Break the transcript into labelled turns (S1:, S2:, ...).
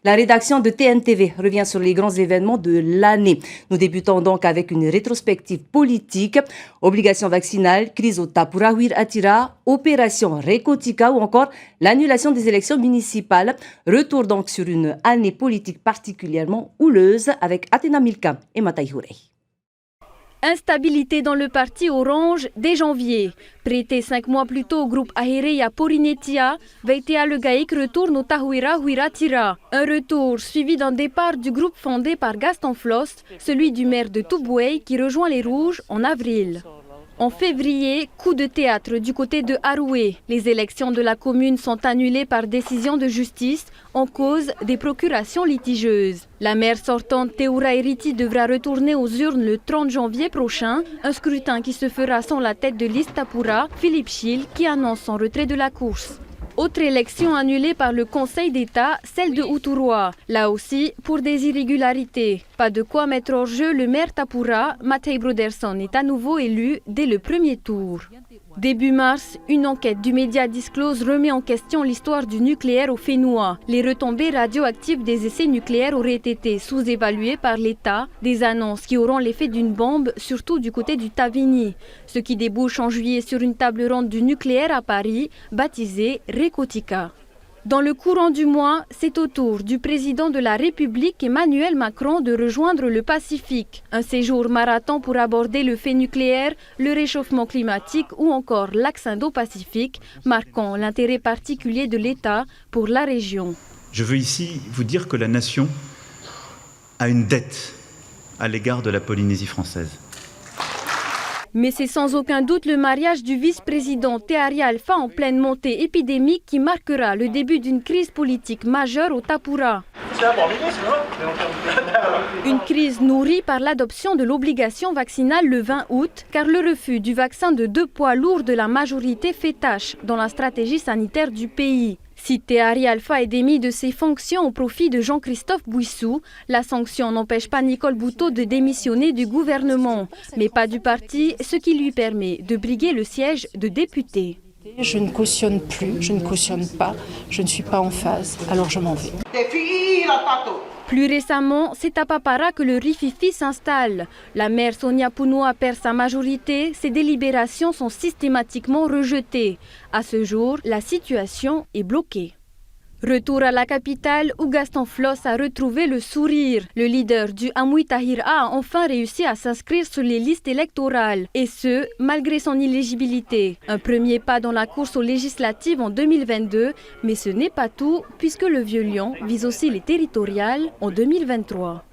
S1: La rédaction de TNTV revient sur les grands événements de l'année. Nous débutons donc avec une rétrospective politique, obligation vaccinale, crise au Tapura Atira, opération Rekotika ou encore l'annulation des élections municipales. Retour donc sur une année politique particulièrement houleuse avec Athéna Milka et Mataï Hourey.
S2: Instabilité dans le parti Orange dès janvier. Prêté 5 mois plus tôt au groupe Ahireya Porinetia, Veitea Le Gaïk retourne au Tahuira Huiratira. Un retour suivi d'un départ du groupe fondé par Gaston Floss, celui du maire de Touboué qui rejoint les Rouges en avril. En février, coup de théâtre du côté de Haroué. Les élections de la commune sont annulées par décision de justice en cause des procurations litigieuses. La maire sortante Théoura Eriti devra retourner aux urnes le 30 janvier prochain, un scrutin qui se fera sans la tête de liste Tapura, Philippe Chil, qui annonce son retrait de la course. Autre élection annulée par le Conseil d'État, celle de Outuroa, là aussi pour des irrégularités. Pas de quoi mettre hors jeu le maire Tapura, Matej Broderson est à nouveau élu dès le premier tour. Début mars, une enquête du média Disclose remet en question l'histoire du nucléaire au Fénois. Les retombées radioactives des essais nucléaires auraient été sous-évaluées par l'État, des annonces qui auront l'effet d'une bombe, surtout du côté du Tavini, ce qui débouche en juillet sur une table ronde du nucléaire à Paris, baptisée Rekotika. Dans le courant du mois, c'est au tour du président de la République Emmanuel Macron de rejoindre le Pacifique. Un séjour marathon pour aborder le fait nucléaire, le réchauffement climatique ou encore l'axe Indo-Pacifique, marquant l'intérêt particulier de l'État pour la région.
S3: Je veux ici vous dire que la nation a une dette à l'égard de la Polynésie française.
S2: Mais c'est sans aucun doute le mariage du vice-président Tehari Alpha en pleine montée épidémique qui marquera le début d'une crise politique majeure au Tapura. Une crise nourrie par l'adoption de l'obligation vaccinale le 20 août, car le refus du vaccin de 2 poids lourds de la majorité fait tâche dans la stratégie sanitaire du pays. Si Tehari Alpha est démis de ses fonctions au profit de Jean-Christophe Bouissou, la sanction n'empêche pas Nicole Boutot de démissionner du gouvernement, mais pas du parti, ce qui lui permet de briguer le siège de député.
S4: Je ne cautionne plus, je ne cautionne pas, je ne suis pas en phase, alors je m'en vais.
S2: Plus récemment, c'est à Papara que le rififi s'installe. La maire Sonia Pounoua perd sa majorité, ses délibérations sont systématiquement rejetées. À ce jour, la situation est bloquée. Retour à la capitale où Gaston Floss a retrouvé le sourire. Le leader du Amui Tahir a enfin réussi à s'inscrire sur les listes électorales, et ce, malgré son illégibilité. Un premier pas dans la course aux législatives en 2022, mais ce n'est pas tout, puisque le Vieux Lion vise aussi les territoriales en 2023.